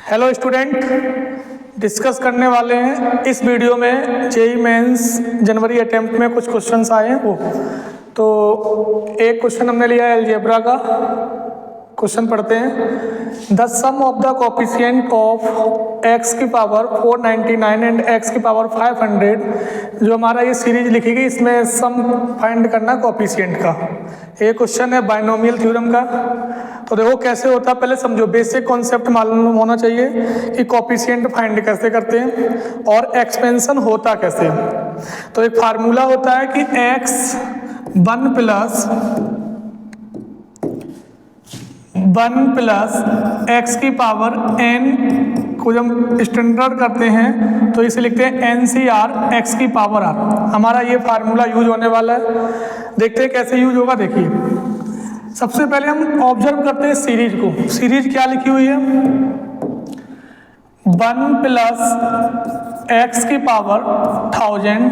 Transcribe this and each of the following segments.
Hello student, discuss करने वाले हैं इस वीडियो में जेईई मेंस जनवरी अटेम्प्ट में कुछ क्वेश्चंस आए हैं वो। तो एक क्वेश्चन हमने लिया है अलजेब्रा का। क्वेश्चन पढ़ते हैं। The sum of the coefficient of x की पावर 499 एंड एक्स की पावर 500, जो हमारा ये सीरीज लिखी गई इसमें सम फाइंड करना कोफिशिएंट का। ये क्वेश्चन है बाइनोमियल थ्योरम का। तो देखो कैसे होता है, पहले समझो, बेसिक कॉन्सेप्ट मालूम होना चाहिए कि कोफिशिएंट फाइंड कैसे करते हैं और एक्सपेंशन होता कैसे है। तो एक फार्मूला होता है कि एक्स 1 प्लस एक्स की पावर n को जब स्टैंडर्ड करते हैं तो इसे लिखते हैं NCR एक्स की पावर r। हमारा ये फार्मूला यूज होने वाला है। देखते हैं कैसे यूज होगा। देखिए, सबसे पहले हम ऑब्जर्व करते हैं सीरीज को। सीरीज क्या लिखी हुई है? 1 प्लस एक्स की पावर 1000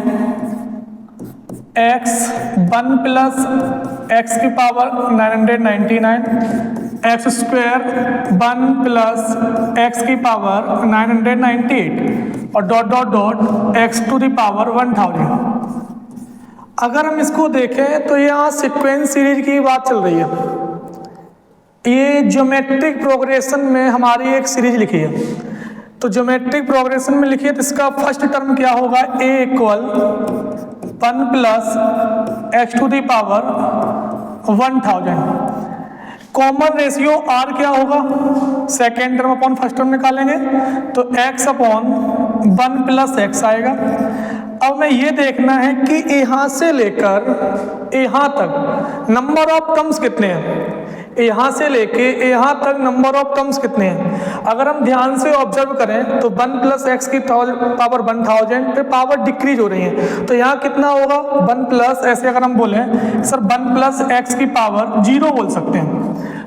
एक्स 1 प्लस एक्स की power 999 x square 1 plus x की पावर 998 और dot dot dot x to the power 1000। अगर हम इसको देखें तो यहाँ सीक्वेंस सीरीज की बात चल रही है। ये ज्योमेट्रिक प्रोग्रेशन में हमारी एक सीरीज लिखी है। तो ज्योमेट्रिक प्रोग्रेशन में लिखी है तो इसका फर्स्ट टर्म क्या होगा? a equal 1 plus x to the power 1000। Common ratio r क्या होगा? Second term upon first term निकालेंगे तो x अपॉन 1 प्लस एक्स आएगा। अब मैं ये देखना है कि यहाँ से लेकर यहाँ तक नंबर ऑफ टर्म्स कितने हैं। यहाँ से लेके यहाँ तक नंबर ऑफ टर्म्स कितने हैं। अगर हम ध्यान से ऑब्जर्व करें तो 1 प्लस एक्स की पावर 1000 पे पावर डिक्रीज हो रही है। तो यहाँ कितना होगा? 1 प्लस, ऐसे अगर हम बोले सर 1 प्लस एक्स की पावर 0 बोल सकते हैं।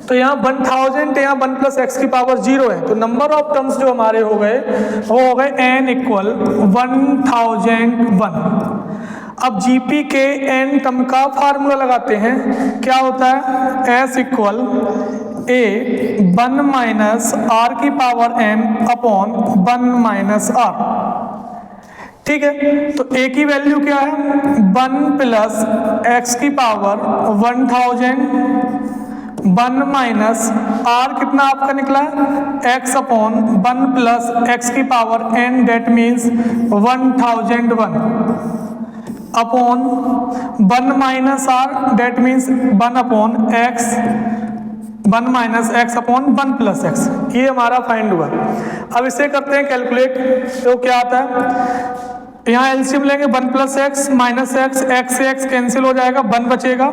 तो यहाँ 1000, यहाँ 1 प्लस एक्स की पावर 0 है। तो नंबर ऑफ टर्म्स जो हमारे हो गए वो हो गए n इक्वल 1001। अब जीपी के एन टर्म का फार्मूला लगाते हैं। क्या होता है? s equal a 1 minus R की power n upon 1 minus R. ठीक है, तो a की वैल्यू क्या है? 1 प्लस एक्स की पावर 1000 1 माइनस आर कितना आपका निकला है? x अपॉन 1 प्लस एक्स की power n, that means 1001 upon 1 minus R, that means 1 upon X, 1 minus X upon 1 plus X. ये हमारा फाइंड हुआ। अब इसे करते हैं कैलकुलेट। तो क्या आता है? यहाँ एलसीएम लेंगे 1 plus x minus x, x से एक्स कैंसिल हो जाएगा, 1 बचेगा।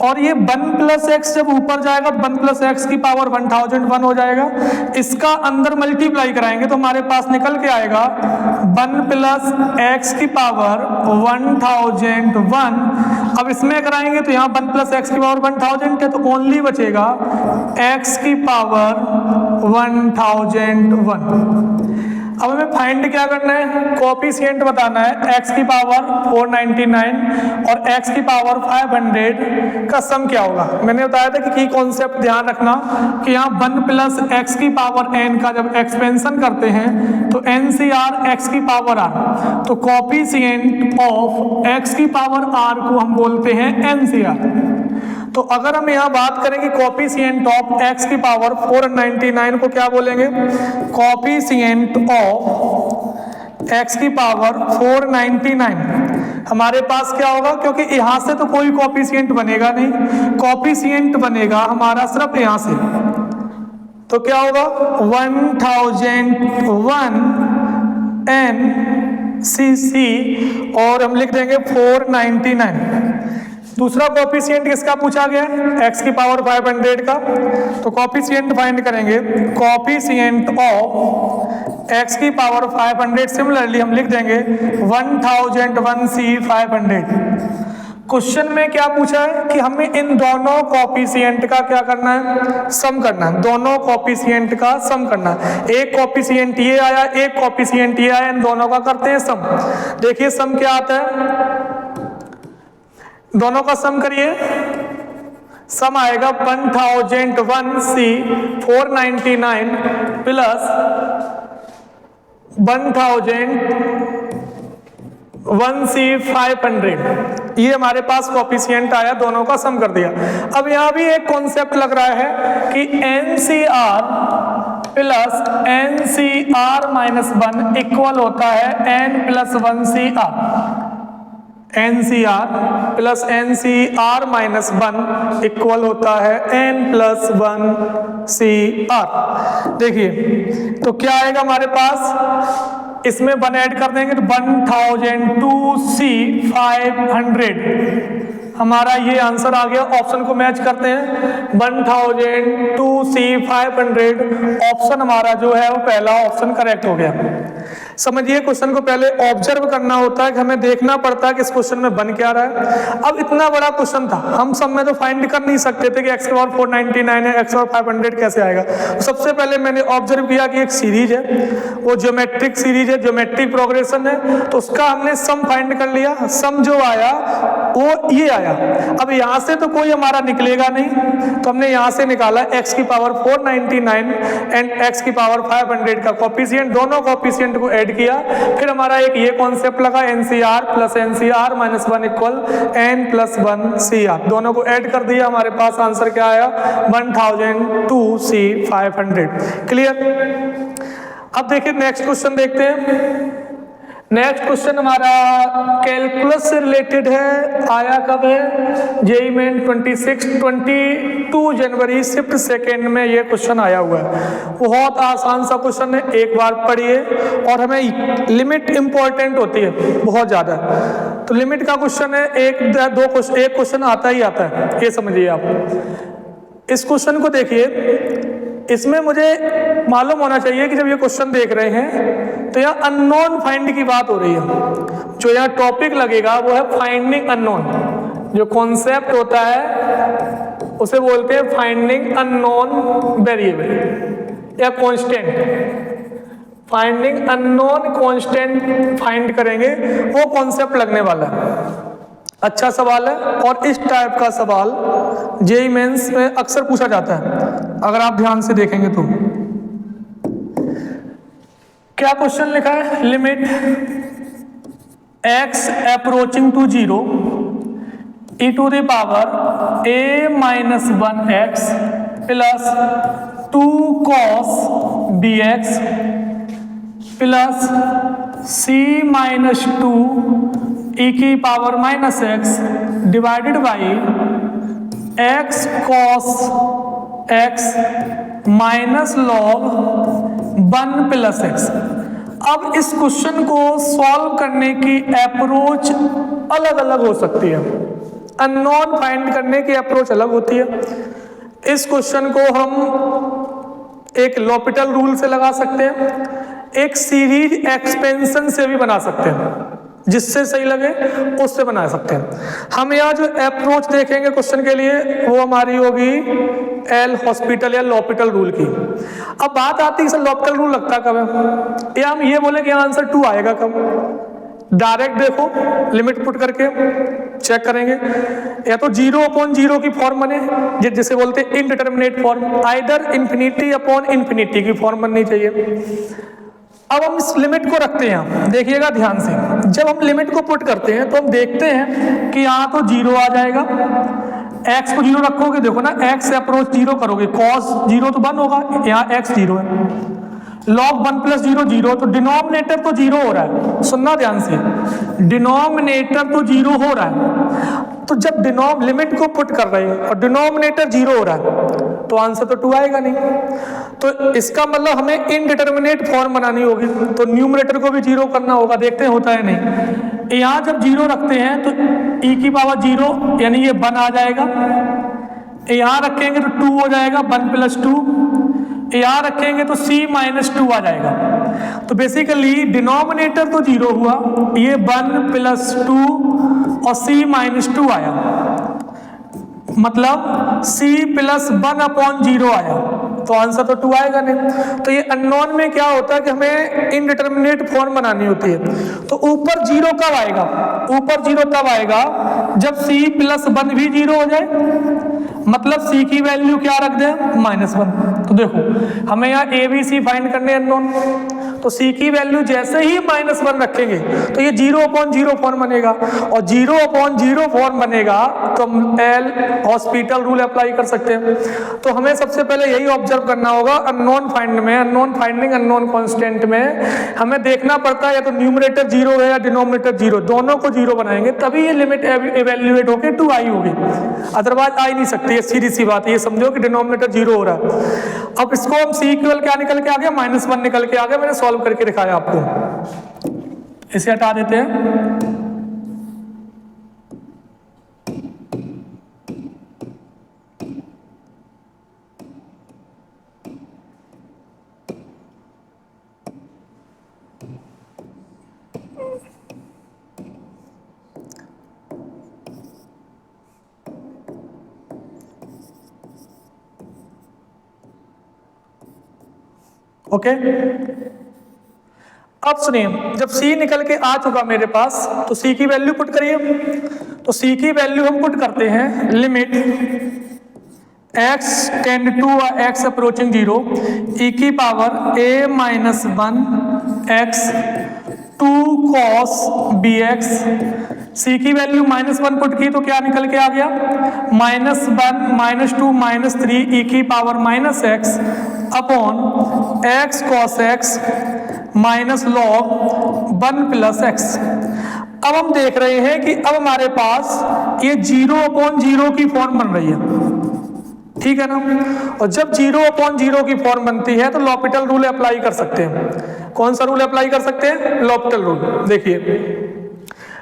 और ये 1 प्लस एक्स जब ऊपर जाएगा तो 1 प्लस एक्स की पावर 1001 हो जाएगा। इसका अंदर मल्टीप्लाई कराएंगे तो हमारे पास निकल के आएगा 1 प्लस एक्स की पावर 1001। अब इसमें कराएंगे तो यहाँ 1 प्लस एक्स की पावर 1000 है, तो ओनली बचेगा एक्स की पावर 1001। अब हमें फाइंड क्या करना है? कोफिशिएंट बताना है। x की पावर 499 और x की पावर 500 का सम क्या होगा। मैंने बताया था कि की कॉन्सेप्ट ध्यान रखना कि यहाँ 1 प्लस एक्स की पावर n का जब एक्सपेंशन करते हैं तो NCR x की पावर r। तो कोफिशिएंट ऑफ x की पावर r को हम बोलते हैं NCR। तो अगर हम यहाँ बात करेंगे कोफिशिएंट ऑफ x की पावर 499 को क्या बोलेंगे? कोफिशिएंट ऑफ x की पावर 499 हमारे पास क्या होगा? क्योंकि यहाँ से तो कोई कोफिशिएंट बनेगा नहीं, कोफिशिएंट बनेगा हमारा सिर्फ यहाँ से। तो क्या होगा? 1001 NCC और हम लिख देंगे 499। दूसरा कोफिशिएंट किसका पूछा गया है? x की पावर 500 का। तो कोफिशिएंट फाइंड करेंगे। कोफिशिएंट ऑफ x की पावर 500 सिमिलरली हम लिख देंगे 1001C 500। क्वेश्चन में क्या पूछा है कि हमें इन दोनों कोफिशिएंट का क्या करना है? सम करना है। दोनों कोफिशिएंट का सम करना है। एक कोफिशिएंट ये आया, एक कोफिशिएंट ये आया, इन दोनों का करते हैं सम। देखिए सम क्या आता है, दोनों का सम करिए। सम आएगा 1001C 499 प्लस 1001C 500, ये हमारे पास कोफिशिएंट आया, दोनों का सम कर दिया। अब यहाँ भी एक कॉन्सेप्ट लग रहा है कि NCR plus NCR minus 1 equal होता है N plus 1CR। NCR plus NCR minus 1 equal होता है N प्लस 1CR। देखिए तो क्या आएगा हमारे पास, इसमें 1 ऐड कर देंगे तो 1002C 500, हमारा ये आंसर आ गया। ऑप्शन को मैच करते हैं, 1002C 500 ऑप्शन हमारा जो है वो पहला ऑप्शन करेक्ट हो गया। समझिए क्वेश्चन को पहले ऑब्जर्व करना होता है कि हमें देखना पड़ता है कि इस क्वेश्चन में बन क्या रहा है। अब इतना बड़ा क्वेश्चन था, हम सब में तो फाइंड कर नहीं सकते थे कि x की पावर 499 है, x की पावर 500 कैसे आएगा। सबसे पहले मैंने ऑब्जर्व किया कि एक सीरीज है, वो ज्योमेट्रिक सीरीज है, ज्योमेट्रिक प्रोग्रेशन है, तो उसका हमने सम फाइंड कर लिया। सम जो आया वो ये आया। अब यहाँ से तो कोई हमारा निकलेगा नहीं, तो हमने यहाँ से निकाला x की पावर 499 एंड x की पावर 500 का कोफिशिएंट, दोनों कोफिशिएंट को ऐड किया। फिर हमारा एक ये कॉन्सेप्ट लगा NCR plus NCR minus 1 equal N plus 1CR, दोनों को ऐड कर दिया। हमारे पास आंसर क्या आया, 1002C 500। क्लियर। अब देखिए नेक्स्ट क्वेश्चन देखते हैं। नेक्स्ट क्वेश्चन हमारा कैलकुलस से रिलेटेड है, आया कब है, जेईई मेन 22 जनवरी शिफ्ट सेकेंड में ये क्वेश्चन आया हुआ है। बहुत आसान सा क्वेश्चन है, एक बार पढ़िए और हमें लिमिट इंपॉर्टेंट होती है बहुत ज़्यादा। तो लिमिट का क्वेश्चन है, एक क्वेश्चन आता ही आता है, ये समझिए आप। इस क्वेश्चन को देखिए, इसमें मुझे मालूम होना चाहिए कि जब ये क्वेश्चन देख रहे हैं तो यहाँ अननोन फाइंड की बात हो रही है। जो यहाँ टॉपिक लगेगा वो है फाइंडिंग अननोन। जो कॉन्सेप्ट होता है उसे बोलते हैं फाइंडिंग अननोन वेरिएबल या constant. Finding unknown constant find करेंगे, वो कॉन्सेप्ट लगने वाला है। अच्छा सवाल है और इस टाइप का सवाल जेईई मेंस में अक्सर पूछा जाता है, अगर आप ध्यान से देखेंगे तो। क्या क्वेश्चन लिखा है, limit x approaching to 0 e to the power a minus 1x plus 2 cos bx plus c minus 2 e की power minus x divided by x cos x minus log 1 plus x। अब इस question को solve करने की approach अलग अलग हो सकती है, अननोन फाइंड करने की अप्रोच अलग होती है। इस क्वेश्चन को हम एक लॉपिटल रूल से लगा सकते हैं, एक सीरीज एक्सपेंशन से भी बना सकते हैं, जिससे सही लगे उससे बना सकते हैं। हम यहाँ जो अप्रोच देखेंगे क्वेश्चन के लिए वो हमारी होगी एल हॉस्पिटल या लॉपिटल रूल की। अब बात आती है सर लॉपिटल रूल लगता कब है, या हम ये बोले कि आंसर 2 आएगा कब। डायरेक्ट देखो, लिमिट पुट करके चेक करेंगे, या तो 0/0 की फॉर्म बने जिसे बोलते हैं indeterminate form, either infinity upon infinity की फॉर्म बननी चाहिए। अब हम इस लिमिट को रखते हैं, देखिएगा ध्यान से। जब हम लिमिट को पुट करते हैं तो हम देखते हैं कि यहाँ तो 0 आ जाएगा, x को 0 रखोगे, देखो ना x से अप्रोच 0 करोगे, cos 0 तो 1 होगा, यहाँ x 0 है, log 1 प्लस 0 0, तो डिनोमिनेटर तो 0 हो रहा है। सुनना ध्यान से, डिनोमिनेटर तो 0 हो रहा है। तो जब लिमिट को पुट कर रहे हैं और डिनोमिनेटर 0 हो रहा है तो आंसर तो 2 आएगा नहीं। तो इसका मतलब हमें इनडिटरमिनेट फॉर्म बनानी होगी, तो न्यूमरेटर को भी 0 करना होगा, देखते हैं होता है नहीं। यहाँ जब 0 रखते हैं तो e की पावर 0 यानी ये 1 आ जाएगा, यहाँ रखेंगे तो 2 हो जाएगा, 1 प्लस 2, यहाँ रखेंगे तो c माइनस 2 आ जाएगा। तो बेसिकली डिनोमिनेटर तो 0 हुआ, ये 1 प्लस 2 और c माइनस 2 आया, मतलब c प्लस 1/0 आया, तो आंसर तो 2 आएगा नहीं। तो ये अननोन में क्या होता है कि हमें इनडिटरमिनेट फॉर्म बनानी होती है। तो ऊपर 0 कब आएगा, ऊपर 0 तब आएगा जब c प्लस 1 भी 0 हो जाए मतलब सी की वैल्यू क्या रख दें, -1। तो देखो हमें यहाँ ए बी सी फाइंड करने अननोन, तो सी की वैल्यू जैसे ही -1 रखेंगे तो ये 0/0 फॉर्म बनेगा, और 0/0 फॉर्म बनेगा तो हम एल हॉस्पिटल रूल अप्लाई कर सकते हैं। तो हमें सबसे पहले यही ऑब्जर्व करना होगा अननोन फाइंड में, अननोन फाइंडिंग अननोन कांस्टेंट में हमें देखना पड़ता है या तो न्यूमरेटर 0 है या डिनोमिनेटर 0, दोनों को 0 बनाएंगे तभी ये लिमिट इवेल्युएट होकर 2i होगी, अदरवाइज आ ही नहीं सकती। ये सीधी सी बात है, ये समझो कि डिनोमिनेटर 0 हो रहा है। अब इसको हम सी इक्वल क्या निकल के आ गया, -1 निकल के आ गया, मैंने सॉल्व करके दिखाया आपको। इसे हटा देते हैं। ओके अब सुनिए, जब c निकल के आ चुका मेरे पास तो c की वैल्यू पुट करिए। तो c की वैल्यू हम पुट करते हैं limit x tend to x approaching 0 e की power a-1 x 2 cos bx। c की वैल्यू -1 पुट की तो क्या निकल के आ गया, -1 -2 -3 e की power -x upon x cos x minus log 1 + x। अब हम देख रहे हैं कि अब हमारे पास ये 0/0 की फॉर्म बन रही है, ठीक है ना। और जब 0/0 की फॉर्म बनती है तो l'Hopital रूल अप्लाई कर सकते हैं। कौन सा रूल अप्लाई कर सकते हैं, l'Hopital रूल। देखिए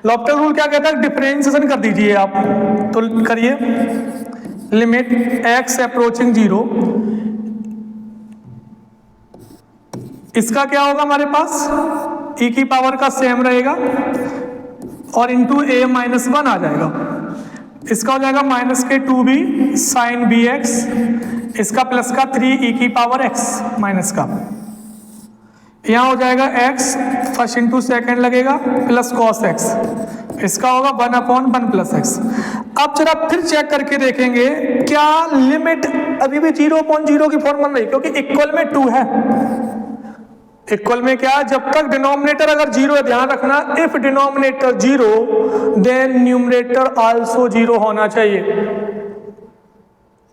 l'Hopital रूल क्या कहता है, डिफरेंशिएशन कर दीजिए आप, तो करिए लिमिट x अप्रोचिंग 0, इसका क्या होगा हमारे पास e की पावर का सेम रहेगा और इंटू a-1 आ जाएगा, इसका हो जाएगा -2b sin bx, इसका प्लस का 3 e की पावर x माइनस का, यहाँ हो जाएगा x फर्स्ट इंटू सेकेंड लगेगा प्लस cos x, इसका होगा 1/1 + x। अब जरा फिर चेक करके देखेंगे क्या लिमिट अभी भी 0/0 की फॉर्म बन रही, क्योंकि इक्वल में 2 है। इक्वल में क्या, जब तक डिनोमिनेटर अगर 0 है, ध्यान रखना, if denominator 0 then numerator also 0 होना चाहिए,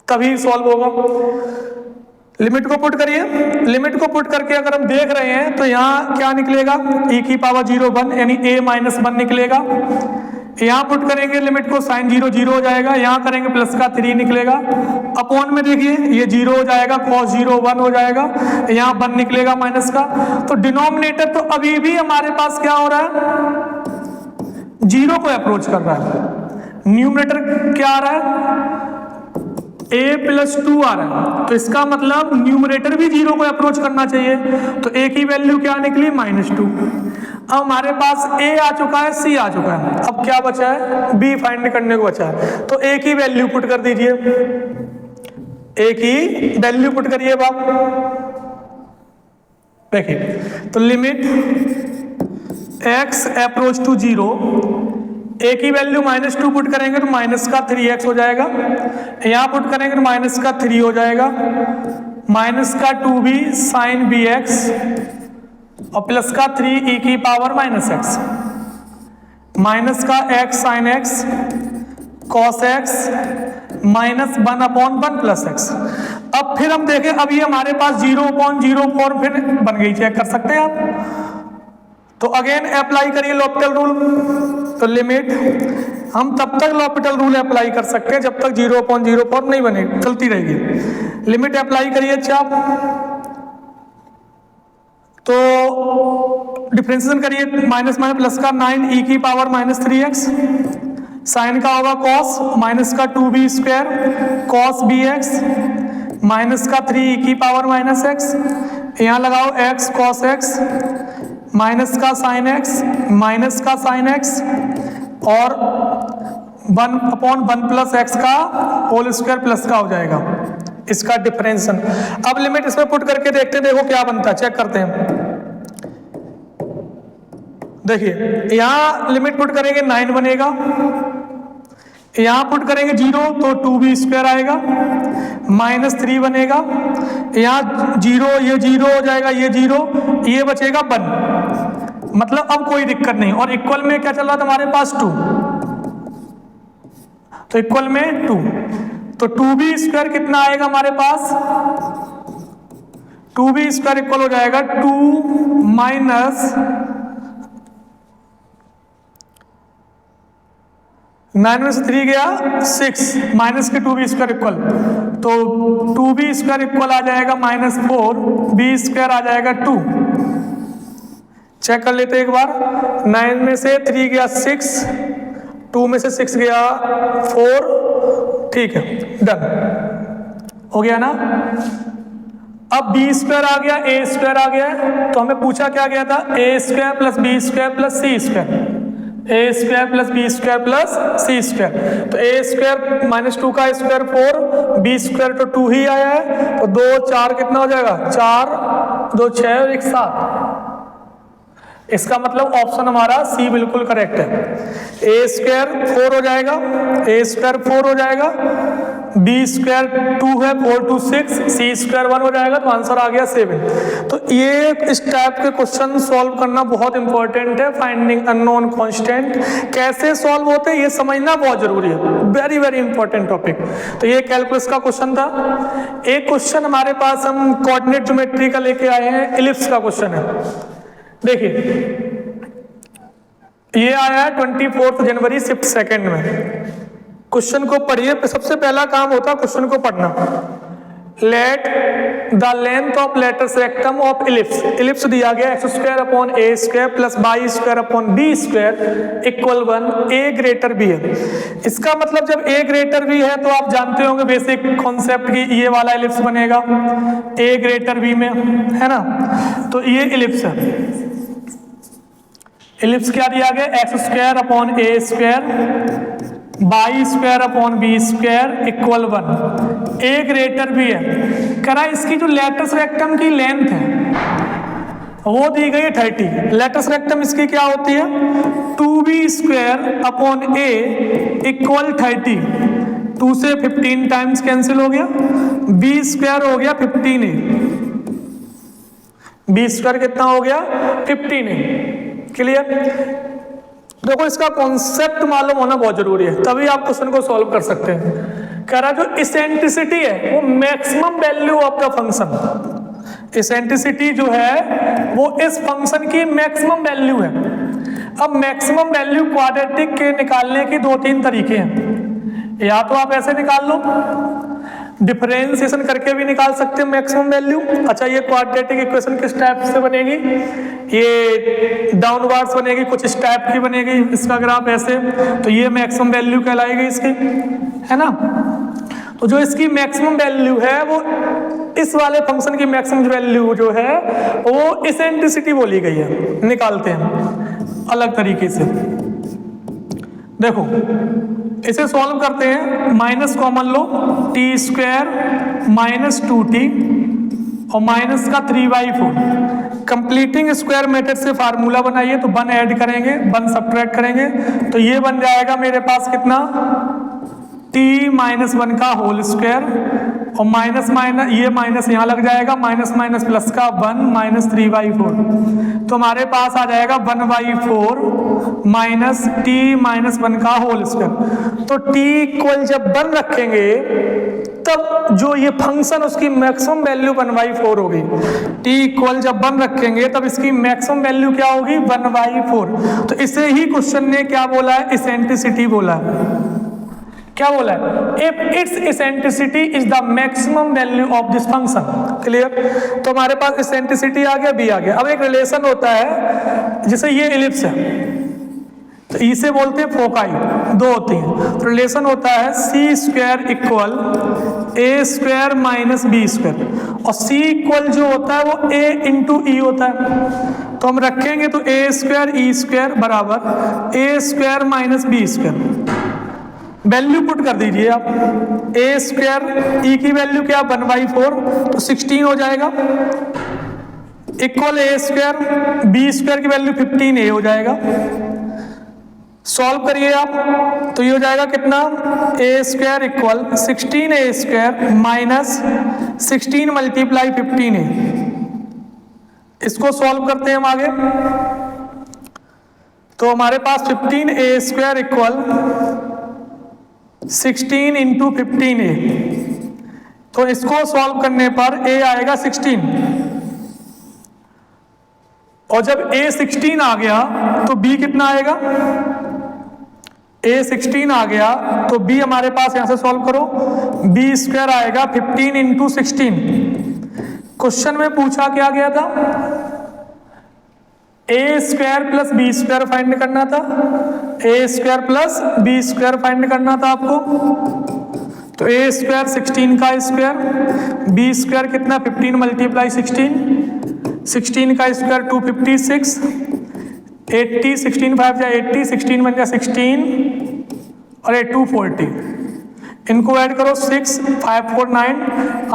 तभी सॉल्व होगा। लिमिट को पुट करिए, लिमिट को पुट करके अगर हम देख रहे हैं तो यहाँ क्या निकलेगा, e की पावर 0 1 यानी a-1 निकलेगा। यहाँ पुट करेंगे लिमिट को, साइन 0 0 हो जाएगा, यहाँ करेंगे प्लस का 3 निकलेगा, अपॉन में देखिए ये 0 हो जाएगा, cos 0 1 हो जाएगा, यहाँ 1 निकलेगा माइनस का। तो डिनोमिनेटर तो अभी भी हमारे पास क्या हो रहा है, 0 को अप्रोच कर रहा है। न्यूमरेटर क्या आ रहा है, a + 2 आ रहा है, तो इसका मतलब न्यूमरेटर भी 0 को अप्रोच करना चाहिए। तो a की वैल्यू क्या निकली, -2। अब हमारे पास a आ चुका है, c आ चुका है, अब क्या बचा है, b फाइंड करने को बचा है। तो a की वैल्यू पुट कर दीजिए, a की वैल्यू पुट करिए बाप। देखिए तो limit x approach to 0, a की वैल्यू -2 पुट करेंगे तो -3x हो जाएगा, यहाँ पुट करेंगे तो -3 हो जाएगा, -2b sin bx और प्लस का 3 e की पावर -x, माइनस का x sin x cos x -1/1 + x। अब फिर हम देखें, अब ये हमारे पास 0/0 फॉर्म फिर बन गई, चेक कर सकते हैं आप। तो अगेन अप्लाई करिए l'Hopital रूल। तो लिमिट हम तब तक l'Hopital रूल अप्लाई कर सकते हैं जब तक 0/0 फॉर्म नहीं बने, चलती रहेगी। लिमिट अप्लाई करिए, अच्छा तो डिफरेंशिएशन करिए, माइनस प्लस का 9 e की पावर -3x, साइन का होगा cos, माइनस का 2b² cos bx, माइनस का 3 e की पावर -x, यहाँ लगाओ x cos x, माइनस का sin x, माइनस का sin x और 1/1 + x का होल स्क्वायर प्लस का हो जाएगा, इसका डिफरेंशिएशन। अब लिमिट इसमें पुट करके देखते हैं, देखो क्या बनता है, चेक करते हैं। देखिए यहाँ लिमिट पुट करेंगे 9 बनेगा, यहाँ पुट करेंगे 0 तो 2b² आएगा, -3 बनेगा, यहाँ 0 ये 0 हो जाएगा, ये 0, ये बचेगा 1, मतलब अब कोई दिक्कत नहीं। और इक्वल में क्या चल रहा था हमारे पास 2, तो इक्वल में 2, तो 2b² कितना आएगा हमारे पास, 2b² इक्वल हो जाएगा 2 माइनस 9 में से 3 गया 6, माइनस के 2b² इक्वल, तो 2b² इक्वल आ जाएगा -4, b² आ जाएगा 2। चेक कर लेते एक बार, 9 में से 3 गया 6, 2 में से 6 गया 4, ठीक है, डन हो गया ना। अब b² आ गया, a² आ गया, तो हमें पूछा क्या गया था, a² plus b² plus c², a² plus b² plus c², तो a² -2 का स्क्वायर 4, b² तो 2 ही आया है, तो 2 4 कितना हो जाएगा, 4 2 6 और 1 7। इसका मतलब ऑप्शन हमारा सी बिल्कुल करेक्ट है। a² 4 हो जाएगा, a² 4 हो जाएगा, b² 2 है, 4 2 6, c² 1 हो जाएगा, तो आंसर आ गया 7। तो ये इस टाइप के क्वेश्चन सॉल्व करना बहुत इंपॉर्टेंट है। फाइंडिंग अननोन कांस्टेंट कैसे सॉल्व होते हैं ये समझना बहुत जरूरी है, वेरी वेरी इंपॉर्टेंट टॉपिक। तो ये कैलकुलस का क्वेश्चन था। एक क्वेश्चन हमारे पास हम कोऑर्डिनेट ज्योमेट्री का लेके आए हैं, इलिप्स का क्वेश्चन है। देखिए ये आया है 24 जनवरी शिफ्ट सेकंड में। क्वेश्चन को पढ़िए, सबसे पहला काम होता है क्वेश्चन को पढ़ना। Let the length of letters rectum of ellipse, ellipse दिया गया x² upon a² plus y² upon b² equal 1, a greater b है। इसका मतलब जब a ग्रेटर b है तो आप जानते होंगे बेसिक कॉन्सेप्ट की, ये वाला इलिप्स बनेगा a ग्रेटर b में, है ना। तो ये इलिप्स है, इलिप्स क्या दिया गया, x² upon a² y² upon b² equal 1, a greater भी है। कह रहा है इसकी जो लेटर्स रेक्टम की लेंथ है वो दी गई है 30। लेटर्स रेक्टम इसकी क्या होती है, 2b² अपॉन a इक्वल 30, 2 से 15 टाइम्स कैंसिल हो गया, b² हो गया 15a, b² कितना हो गया 15a। क्लियर। देखो इसका कॉन्सेप्ट मालूम होना बहुत जरूरी है, तभी आप क्वेश्चन को सॉल्व कर सकते हैं। कह रहा जो इसेंट्रिसिटी है वो maximum value of the function, eccentricity जो है वो इस फंक्शन की मैक्सिमम वैल्यू है। अब मैक्सिमम वैल्यू क्वाड्रेटिक के निकालने के 2-3 तरीके हैं। या तो आप ऐसे निकाल लो, डिफरेंशिएशन करके भी निकाल सकते हैं मैक्सिमम वैल्यू। अच्छा ये क्वाड्रेटिक इक्वेशन किस टाइप से बनेगी, ये डाउनवर्ड्स बनेगी, कुछ इस टाइप की बनेगी, इसका ग्राफ ऐसे, तो ये मैक्सिमम वैल्यू कहलाएगी इसकी, है ना। तो जो इसकी मैक्सिमम वैल्यू है वो इस वाले फंक्शन की मैक्सिमम वैल्यू जो है वो इसेंट्रिसिटी बोली गई है। निकालते हैं अलग तरीके से, देखो इसे सॉल्व करते हैं। माइनस कॉमन लो, t² माइनस 2t और माइनस का 3/4। कंप्लीटिंग स्क्वायर मेथड से फार्मूला बनाइए, तो 1 ऐड करेंगे, 1 सब्ट्रैक्ट करेंगे, तो ये बन जाएगा मेरे पास कितना, t-1 का होल स्क्वायर और माइनस माइनस ये माइनस यहाँ लग जाएगा, माइनस माइनस प्लस का 1 माइनस 3/4, तो हमारे पास आ जाएगा 1/4 माइनस t-1 का होल स्क्वायर। तो t इक्वल जब 1 रखेंगे तब जो ये फंक्शन उसकी मैक्सिमम वैल्यू 1/4 होगी। t इक्वल जब 1 रखेंगे तब इसकी मैक्सिमम वैल्यू क्या होगी, 1/4। तो इसे ही क्वेश्चन ने क्या बोला है, इसेंट्रिसिटी बोला है। क्या बोला है, if it's eccentricity is the maximum value of this function. Clear. तो हमारे पास इसेंट्रिसिटी आ गया, बी आ गया। अब एक रिलेशन होता है, जैसे ये इलिप्स है तो इसे बोलते हैं फोकाई, 2 होती हैं। तो रिलेशन होता है c² equal a² minus b², और c इक्वल जो होता है वो a इंटू ई होता है। तो हम रखेंगे तो a² e² बराबर a² minus b²। Value put कर दीजिए आप, a² e की वैल्यू क्या, 1/4, तो 16 हो जाएगा, इक्वल a² b² की वैल्यू 15a हो जाएगा। सॉल्व करिए आप, तो ये हो जाएगा कितना, A square equal 16a² minus 16 multiply 15a। इसको सॉल्व करते हैं हम आगे, तो हमारे पास 15a² इक्वल 16 इंटू 15a, तो इसको सॉल्व करने पर a आएगा 16, और जब a 16 आ गया तो b कितना आएगा, a 16 आ गया तो b हमारे पास यहां से सॉल्व करो, b² आएगा 15 इंटू 16। क्वेश्चन में पूछा क्या गया था, a² प्लस b² फाइंड करना था, a² प्लस b² फाइंड करना था आपको, तो a² 16 का स्क्वायर, b² कितना 15 मल्टीप्लाई 16 का स्क्वायर 256, 80 16 5 जा 80, 16 बन जा 16 और 8 240, इनको ऐड करो 6 5 4 9,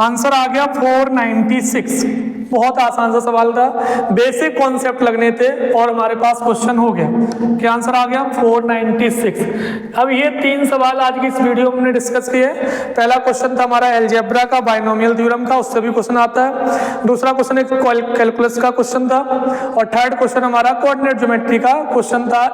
आंसर आ गया 496। बहुत आसान सा सवाल था, बेसिक कॉन्सेप्ट लगने थे और हमारे पास क्वेश्चन हो गया, क्या आंसर आ गया 496। अब ये 3 सवाल आज की इस वीडियो में हमने डिस्कस किए। पहला क्वेश्चन था हमारा अलजेब्रा का, बाइनोमियल थ्योरम का, उससे भी क्वेश्चन आता है। दूसरा क्वेश्चन एक कैलकुलस का क्वेश्चन था, और थर्ड क्वेश्चन हमारा कोऑर्डिनेट ज्योमेट्री का क्वेश्चन था।